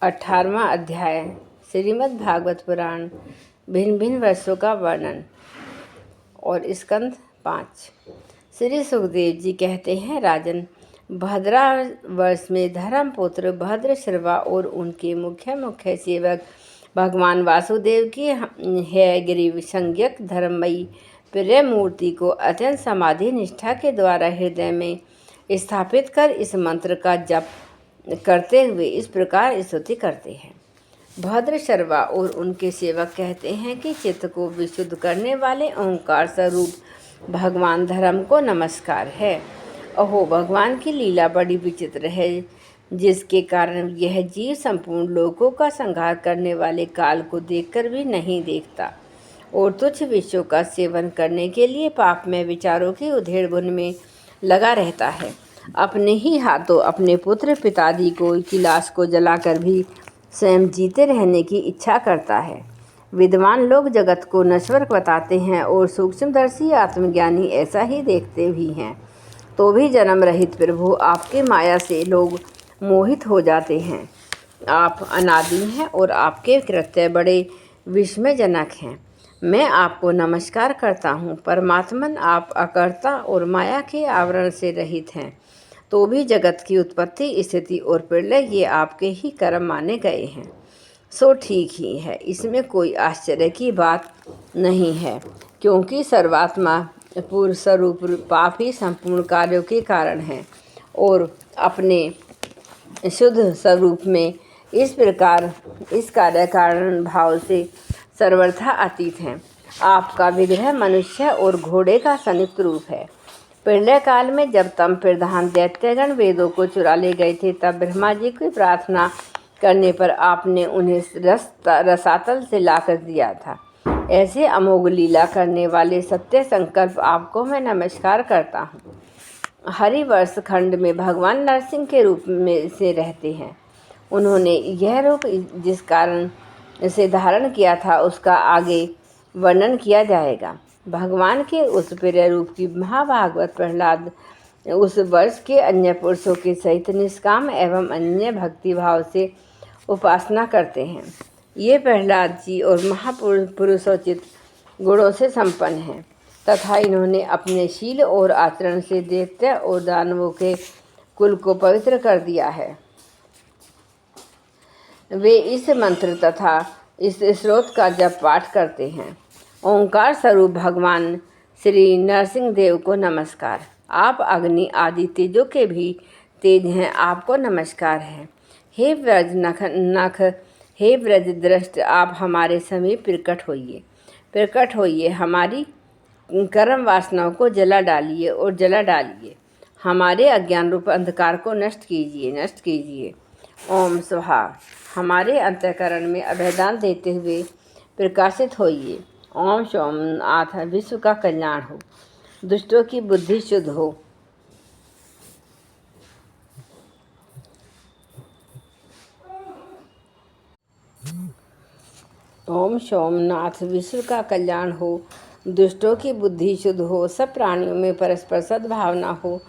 18वां अध्याय श्रीमद् भागवत पुराण भिन्न भिन्न वर्षों का वर्णन और स्कंद 5। श्री सुखदेव जी कहते हैं, राजन, भद्रा वर्ष में धर्मपुत्र भद्रश्रवा और उनके मुख्य सेवक भगवान वासुदेव की है गिरिव संज्ञक धर्ममयी प्रिय मूर्ति को अत्यंत समाधि निष्ठा के द्वारा हृदय में स्थापित कर इस मंत्र का जप करते हुए इस प्रकार स्तुति करते हैं। भद्रशर्वा और उनके सेवक कहते हैं कि चित्त को विशुद्ध करने वाले ओंकार स्वरूप भगवान धर्म को नमस्कार है। अहो, भगवान की लीला बड़ी विचित्र है, जिसके कारण यह जीव संपूर्ण लोकों का संहार करने वाले काल को देखकर भी नहीं देखता और तुच्छ विषयों का सेवन करने के लिए पापमय विचारों की उधेड़-बुन में लगा रहता है। अपने ही हाथों अपने पुत्र पिताजी की लाश को जलाकर भी स्वयं जीते रहने की इच्छा करता है। विद्वान लोग जगत को नश्वर बताते हैं और सूक्ष्मदर्शी आत्मज्ञानी ऐसा ही देखते भी हैं, तो भी जन्म रहित प्रभु आपके माया से लोग मोहित हो जाते हैं। आप अनादि हैं और आपके कृत्य बड़े विस्मयजनक हैं। मैं आपको नमस्कार करता हूँ। परमात्मन, आप अकर्ता और माया के आवरण से रहित हैं, तो भी जगत की उत्पत्ति, स्थिति और प्रलय ये आपके ही कर्म माने गए हैं, सो ठीक ही है। इसमें कोई आश्चर्य की बात नहीं है, क्योंकि सर्वात्मा पूर्ण स्वरूप पाप ही संपूर्ण कार्यों के कारण है और अपने शुद्ध स्वरूप में इस प्रकार इस कार्य कारण भाव से सर्वथा अतीत हैं। आपका विग्रह मनुष्य और घोड़े का संयुक्त रूप है। प्रलय काल में जब तम प्रधान दैत्यगण वेदों को चुरा ले गए थे, तब ब्रह्मा जी की प्रार्थना करने पर आपने उन्हें रसातल से लाकर दिया था। ऐसे अमोघ लीला करने वाले सत्य संकल्प आपको मैं नमस्कार करता हूँ। हरिवर्ष खंड में भगवान नरसिंह के रूप में से रहते हैं। उन्होंने यह रूप जिस कारण से धारण किया था उसका आगे वर्णन किया जाएगा। भगवान के उस प्रिय रूप की महाभागवत प्रहलाद उस वर्ष के अन्य पुरुषों के सहित निष्काम एवं अन्य भक्ति भाव से उपासना करते हैं। ये प्रहलाद जी और महापुरुषोचित गुणों से संपन्न हैं तथा इन्होंने अपने शील और आचरण से दैत्य और दानवों के कुल को पवित्र कर दिया है। वे इस मंत्र तथा इस स्रोत का जप पाठ करते हैं। ओंकार स्वरूप भगवान श्री नरसिंह देव को नमस्कार। आप अग्नि आदि तेजों के भी तेज हैं, आपको नमस्कार है। हे व्रज नख, हे व्रज दृष्ट, आप हमारे समीप प्रकट होइए, हमारी कर्म वासनाओं को जला डालिए, हमारे अज्ञान रूप अंधकार को नष्ट कीजिए। ओम स्वाहा, हमारे अंतःकरण में अभयदान देते हुए प्रकाशित होइए। ओम सोमनाथ, विश्व का कल्याण हो, दुष्टों की बुद्धि शुद्ध हो। ओम सोमनाथ, विश्व का कल्याण हो, दुष्टों की बुद्धि शुद्ध हो, सब प्राणियों में परस्पर सद्भावना हो,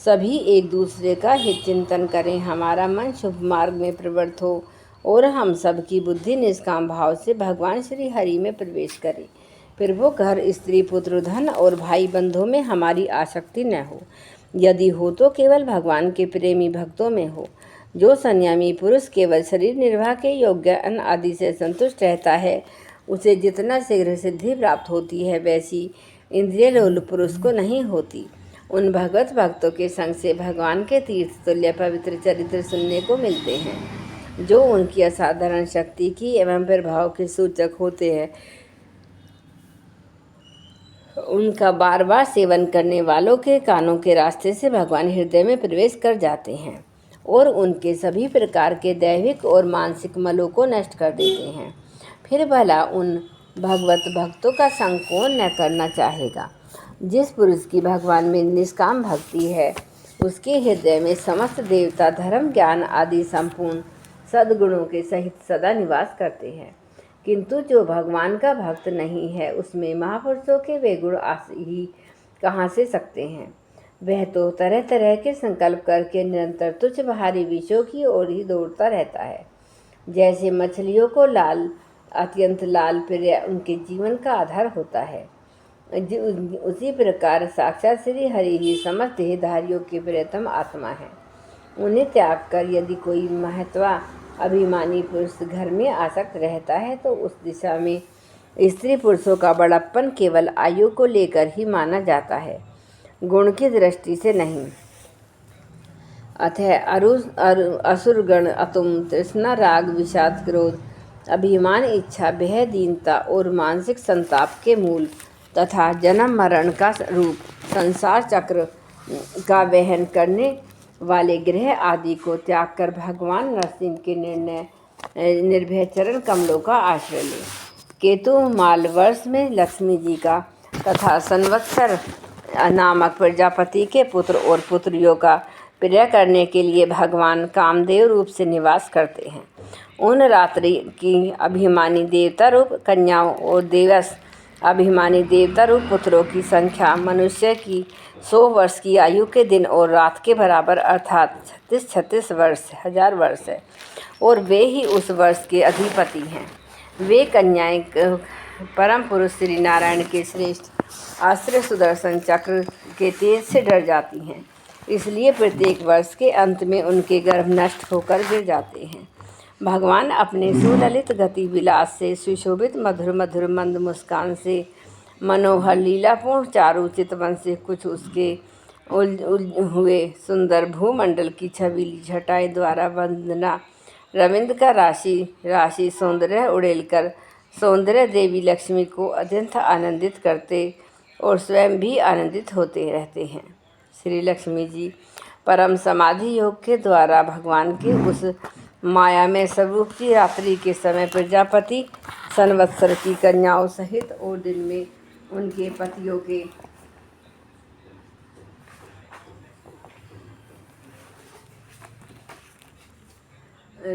सभी एक दूसरे का हित चिंतन करें, हमारा मन शुभ मार्ग में प्रवृत्त हो और हम सब की बुद्धि निष्काम भाव से भगवान श्री हरि में प्रवेश करे। प्रभु, घर, स्त्री, पुत्र, धन और भाई बंधुओं में हमारी आसक्ति न हो। यदि हो तो केवल भगवान के प्रेमी भक्तों में हो। जो संयमी पुरुष केवल शरीर निर्वाह के योग्य अन्न आदि से संतुष्ट रहता है, उसे जितना शीघ्र सिद्धि प्राप्त होती है, वैसी इंद्रिय लोल पुरुष को नहीं होती। उन भगवत भक्तों के संग से भगवान के तीर्थ तुल्य पवित्र चरित्र सुनने को मिलते हैं, जो उनकी असाधारण शक्ति की एवं प्रभाव के सूचक होते हैं। उनका बार बार सेवन करने वालों के कानों के रास्ते से भगवान हृदय में प्रवेश कर जाते हैं और उनके सभी प्रकार के दैविक और मानसिक मलों को नष्ट कर देते हैं। फिर भला उन भगवत भक्तों का संग कौन न करना चाहेगा। जिस पुरुष की भगवान में निष्काम भक्ति है, उसके हृदय में समस्त देवता धर्म ज्ञान आदि संपूर्ण सद्गुणों के सहित सदा निवास करते हैं। किंतु जो भगवान का भक्त नहीं है, उसमें महापुरुषों के वे गुण ही कहाँ से सकते हैं। वह तो तरह तरह के संकल्प करके निरंतर तुच्छ बाहरी विषयों की ओर ही दौड़ता रहता है। जैसे मछलियों को लाल अत्यंत लाल प्रिय उनके जीवन का आधार होता है, उसी प्रकार साक्षात श्री हरि ही समस्त देहधारियों के प्रियतम आत्मा है। उन्हें त्याग कर यदि कोई महत्वा अभिमानी पुरुष घर में आसक्त रहता है तो उस दिशा में स्त्री पुरुषों का बड़प्पन केवल आयु को लेकर ही माना जाता है, गुण की दृष्टि से नहीं। अतः असुरगण अतुम तृष्णा राग विषाद क्रोध अभिमान इच्छा भय दीनता और मानसिक संताप के मूल तथा जन्म मरण का रूप संसार चक्र का वहन करने वाले ग्रह आदि को त्याग कर भगवान नरसिंह के निर्भय चरण कमलों का आश्रय ले। केतु माल वर्ष में लक्ष्मी जी का तथा संवत्सर नामक प्रजापति के पुत्र और पुत्रियों का प्रिय करने के लिए भगवान कामदेव रूप से निवास करते हैं। उन रात्रि की अभिमानी देवता रूप कन्याओं और देवस अभिमानी देवता रूप पुत्रों की संख्या मनुष्य की 100 वर्ष की आयु के दिन और रात के बराबर अर्थात 36 वर्ष 1000 वर्ष है, और वे ही उस वर्ष के अधिपति हैं। वे कन्याएं परम पुरुष श्री नारायण के श्रेष्ठ अस्त्र सुदर्शन चक्र के तेज से डर जाती हैं, इसलिए प्रत्येक वर्ष के अंत में उनके गर्भ नष्ट होकर गिर जाते हैं। भगवान अपने सुललित गति विलास से सुशोभित मधुर मधुर मंद मुस्कान से मनोहर लीलापूर्ण चारु चितवन से कुछ उसके हुए सुंदर भूमंडल की छबीली छटाएं द्वारा वंदना रविंद्र का राशि सौंदर्य उड़ेलकर सौंदर्य देवी लक्ष्मी को अत्यंत आनंदित करते और स्वयं भी आनंदित होते रहते हैं। श्री लक्ष्मी जी परम समाधि योग के द्वारा भगवान के उस माया में स्वरूप की रात्रि के समय प्रजापति संवत्सर की कन्याओं सहित और दिन में उनके पतियों के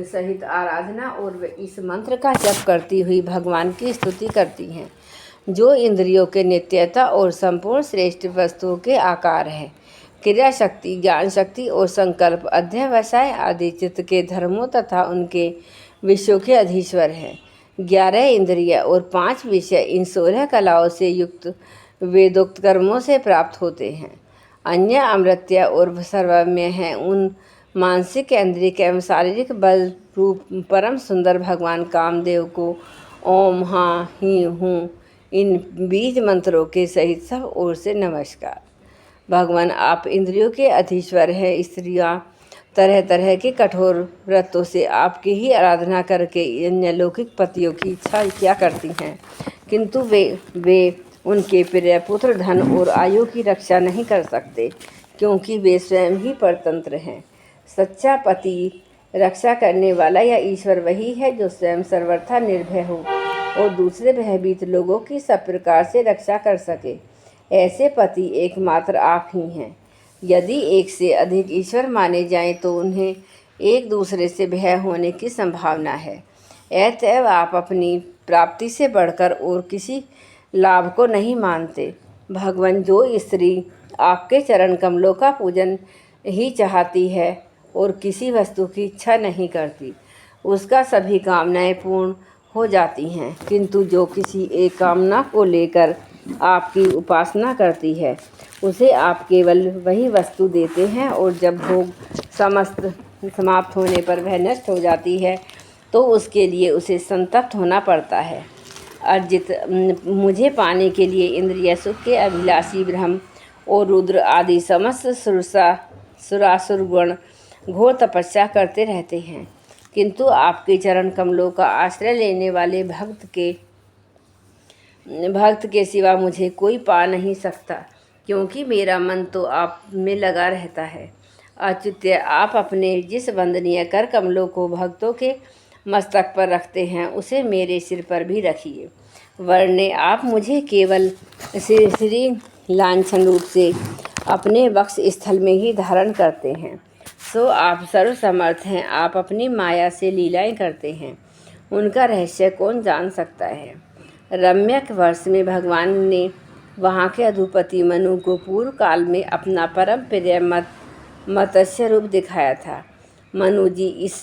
सहित आराधना और इस मंत्र का जप करती हुई भगवान की स्तुति करती हैं, जो इंद्रियों के नित्यता और संपूर्ण श्रेष्ठ वस्तुओं के आकार है। क्रिया शक्ति ज्ञान शक्ति और संकल्प अध्यवसाय आदि चित्त के धर्मों तथा उनके विषयों के अधीश्वर है। 11 इंद्रिय और 5 विषय इन 16 कलाओं से युक्त वेदोक्त कर्मों से प्राप्त होते हैं। अन्य अमृत्य और सर्वम्य हैं उन मानसिक केंद्रिक एवं शारीरिक बल रूप परम सुंदर भगवान कामदेव को ओम हाँ ही हूँ इन बीज मंत्रों के सहित सब ओर से नमस्कार। भगवान आप इंद्रियों के अधीश्वर हैं। स्त्रियाँ तरह तरह के कठोर व्रतों से आपकी ही आराधना करके अन्य लौकिक पतियों की इच्छा क्या करती हैं, किंतु वे उनके प्रिय पुत्र धन और आयु की रक्षा नहीं कर सकते, क्योंकि वे स्वयं ही परतंत्र हैं। सच्चा पति रक्षा करने वाला या ईश्वर वही है जो स्वयं सर्वथा निर्भय हो और दूसरे भयभीत लोगों की सब प्रकार से रक्षा कर सके। ऐसे पति एकमात्र आप ही हैं। यदि एक से अधिक ईश्वर माने जाएं तो उन्हें एक दूसरे से भय होने की संभावना है। अतएव आप अपनी प्राप्ति से बढ़कर और किसी लाभ को नहीं मानते। भगवान जो स्त्री आपके चरण कमलों का पूजन ही चाहती है और किसी वस्तु की इच्छा नहीं करती, उसका सभी कामनाएं पूर्ण हो जाती हैं, किंतु जो किसी एक कामना को लेकर आपकी उपासना करती है उसे आप केवल वही वस्तु देते हैं, और जब भोग समाप्त होने पर वह नष्ट हो जाती है तो उसके लिए उसे संतप्त होना पड़ता है। अर्जित मुझे पाने के लिए इंद्रिय सुख के अभिलाषी ब्रह्म और रुद्र आदि समस्त सुरासुर गण घोर तपस्या करते रहते हैं, किंतु आपके चरण कमलों का आश्रय लेने वाले भक्त के सिवा मुझे कोई पा नहीं सकता, क्योंकि मेरा मन तो आप में लगा रहता है। अच्युत्य आप अपने जिस वंदनीय कर कमलों को भक्तों के मस्तक पर रखते हैं उसे मेरे सिर पर भी रखिए, वरने आप मुझे केवल श्री लांछन रूप से अपने वक्ष स्थल में ही धारण करते हैं। सो आप सर्वसमर्थ हैं, आप अपनी माया से लीलाएं करते हैं, उनका रहस्य कौन जान सकता है। रम्यक वर्ष में भगवान ने वहाँ के अधुपति मनु को पूर्व काल में अपना परम प्रिय मत्स्य रूप दिखाया था। मनु जी इस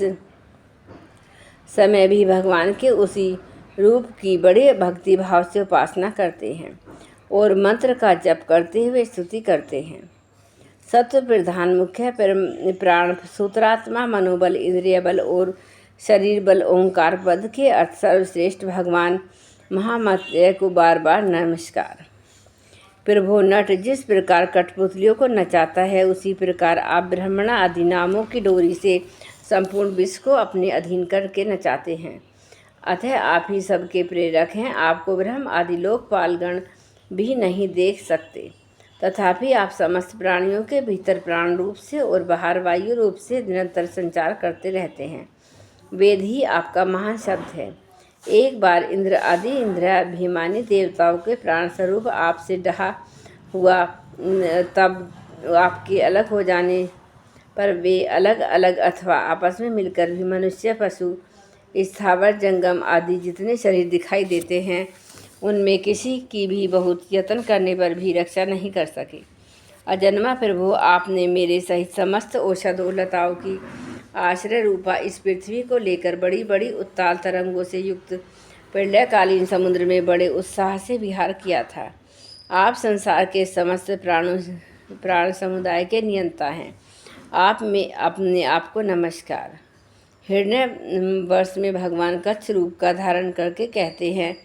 समय भी भगवान के उसी रूप की बड़े भक्ति भाव से उपासना करते हैं और मंत्र का जप करते हुए स्तुति करते हैं। सत्व प्रधान मुख्य प्राण सूत्रात्मा मनोबल इंद्रिय बल और शरीर बल ओंकार पद के अर्थ सर्वश्रेष्ठ भगवान महामत्य को बार बार नमस्कार। प्रभो नट जिस प्रकार कठपुतलियों को नचाता है, उसी प्रकार आप ब्रह्मणा आदि नामों की डोरी से संपूर्ण विश्व को अपने अधीन करके नचाते हैं। अतः आप ही सबके प्रेरक हैं। आपको ब्रह्म आदि लोकपालगण भी नहीं देख सकते, तथापि आप समस्त प्राणियों के भीतर प्राण रूप से और बाहर वायु रूप से निरंतर संचार करते रहते हैं। वेद ही आपका महान शब्द है। एक बार इंद्र आदि इंद्रियाभिमानी देवताओं के प्राण स्वरूप आपसे डहा हुआ, तब आपके अलग हो जाने पर वे अलग अलग अथवा आपस में मिलकर भी मनुष्य, पशु, स्थावर, जंगम आदि जितने शरीर दिखाई देते हैं, उनमें किसी की भी बहुत यत्न करने पर भी रक्षा नहीं कर सके। अजन्मा प्रभु, आपने मेरे सहित समस्त औषध लताओं की आश्रय रूपा इस पृथ्वी को लेकर बड़ी बड़ी उत्ताल तरंगों से युक्त प्रलयकालीन समुद्र में बड़े उत्साह से विहार किया था। आप संसार के समस्त प्राण समुदाय के नियंता हैं। आप में अपने आप को नमस्कार। हिरण्य वर्ष में भगवान कच्छ रूप का धारण करके कहते हैं,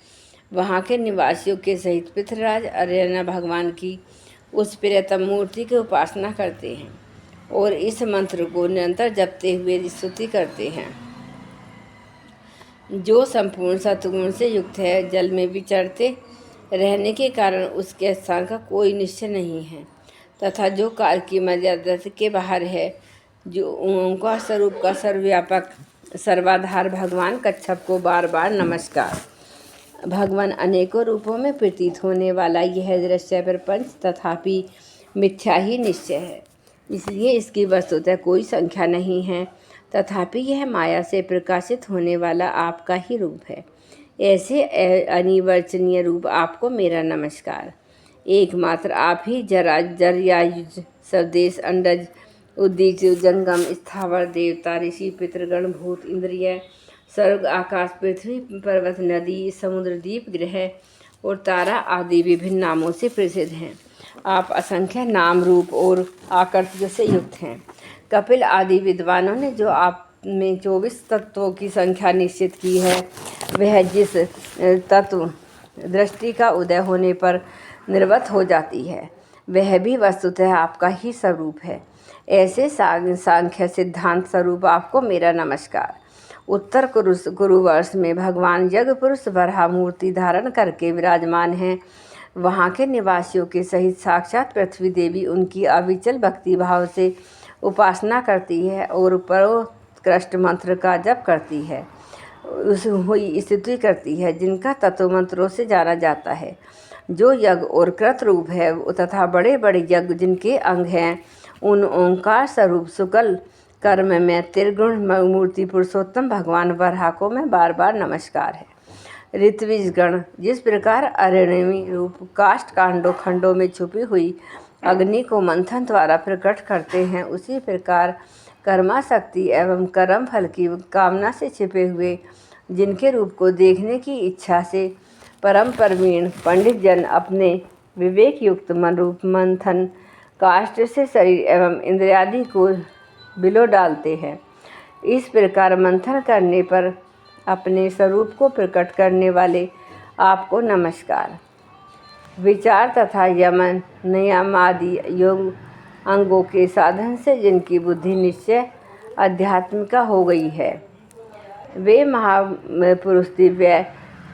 वहाँ के निवासियों के सहित पृथ्वीराज अरण्य भगवान की उस प्रियतम मूर्ति की उपासना करते हैं और इस मंत्र को निरंतर जपते हुए स्तुति करते हैं। जो संपूर्ण सत्गुण से युक्त है, जल में विचरते रहने के कारण उसके स्थान का कोई निश्चय नहीं है, तथा जो काल की मर्यादा के बाहर है, जो ओंकार स्वरूप का सर्वव्यापक सर्वाधार भगवान कच्छप को बार बार नमस्कार। भगवान अनेकों रूपों में प्रतीत होने वाला यह दृश्य प्रपंच तथापि मिथ्या ही निश्चय है, इसलिए इसकी वस्तुतः कोई संख्या नहीं है, तथापि यह माया से प्रकाशित होने वाला आपका ही रूप है। ऐसे अनिवर्चनीय रूप आपको मेरा नमस्कार। एकमात्र आप ही जरायुज स्वदेश अंडज उद्दीज जंगम स्थावर देवता ऋषि पितृगण भूत इंद्रिय स्वर्ग आकाश पृथ्वी पर्वत नदी समुद्र द्वीप ग्रह और तारा आदि विभिन्न नामों से प्रसिद्ध हैं। आप असंख्य नाम रूप और आकृतियों से युक्त हैं। कपिल आदि विद्वानों ने जो आप में 24 तत्वों की संख्या निश्चित की है, वह जिस तत्व दृष्टि का उदय होने पर निर्वत हो जाती है, वह भी वस्तुतः आपका ही स्वरूप है। ऐसे सांख्य सिद्धांत स्वरूप आपको मेरा नमस्कार। उत्तर कुरुवर्ष में भगवान यज्ञ पुरुष वराह मूर्ति धारण करके विराजमान हैं। वहाँ के निवासियों के सहित साक्षात पृथ्वी देवी उनकी अविचल भक्ति भाव से उपासना करती है और परोत्कृष्ट मंत्र का जप करती है, हुई स्तुति करती है, जिनका तत्व मंत्रों से जाना जाता है। जो यज्ञ और कृत रूप है तथा बड़े बड़े यज्ञ जिनके अंग हैं, उन ओंकार स्वरूप शुक्ल कर्म में त्रिगुण मूर्ति पुरुषोत्तम भगवान वराह को मैं बार बार नमस्कार है। ऋत्विजगण जिस प्रकार अरणवी रूप काष्ठ खंडों में छुपी हुई अग्नि को मंथन द्वारा प्रकट करते हैं, उसी प्रकार कर्माशक्ति एवं कर्म फल की कामना से छिपे हुए जिनके रूप को देखने की इच्छा से परम प्रवीण पंडित जन अपने विवेक युक्त रूप मंथन काष्ठ से शरीर एवं इंद्रियादि को बिलो डालते हैं। इस प्रकार मंथन करने पर अपने स्वरूप को प्रकट करने वाले आपको नमस्कार। विचार तथा यमन नियम आदि योग अंगों के साधन से जिनकी बुद्धि निश्चय आध्यात्मिका हो गई है, वे महापुरुष दिव्य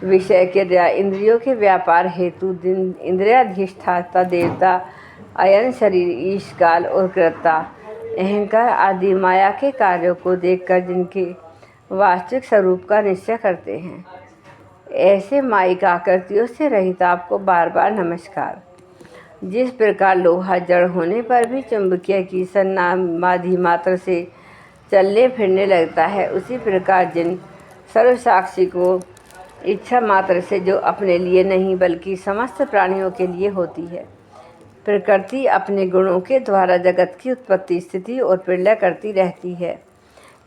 विषय क्रिया इंद्रियों के व्यापार हेतु इंद्रियाधिष्ठाता देवता अयन शरीर ईश काल और कृता अहंकार आदि माया के कार्यों को देखकर जिनके वास्तविक स्वरूप का निश्चय करते हैं, ऐसे मायिक आकृतियों से रहित आपको बार बार नमस्कार। जिस प्रकार लोहा जड़ होने पर भी चुंबकीय की सन्नामादि मात्र से चलने फिरने लगता है, उसी प्रकार जिन सर्वसाक्षी को इच्छा मात्र से जो अपने लिए नहीं बल्कि समस्त प्राणियों के लिए होती है। प्रकृति अपने गुणों के द्वारा जगत की उत्पत्ति, स्थिति और प्रलय करती रहती है।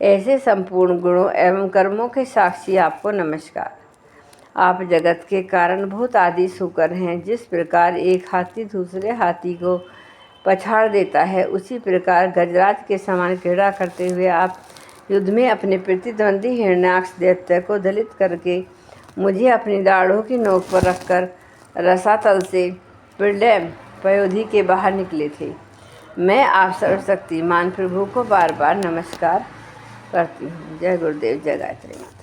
ऐसे संपूर्ण गुणों एवं कर्मों के साक्षी आपको नमस्कार। आप जगत के कारणभूत आदि सुकर हैं। जिस प्रकार एक हाथी दूसरे हाथी को पछाड़ देता है, उसी प्रकार गजराज के समान क्रीड़ा करते हुए आप युद्ध में अपने प्रतिद्वंदी हिरण्याक्ष दैत्य को दलित करके मुझे अपनी दाढ़ों की नोक पर रखकर रसातल से प्रलय पयोधि के बाहर निकले थे। मैं आप सर्वशक्तिमान प्रभु को बार बार नमस्कार करती हूँ। जय गुरुदेव, जय गायत्री।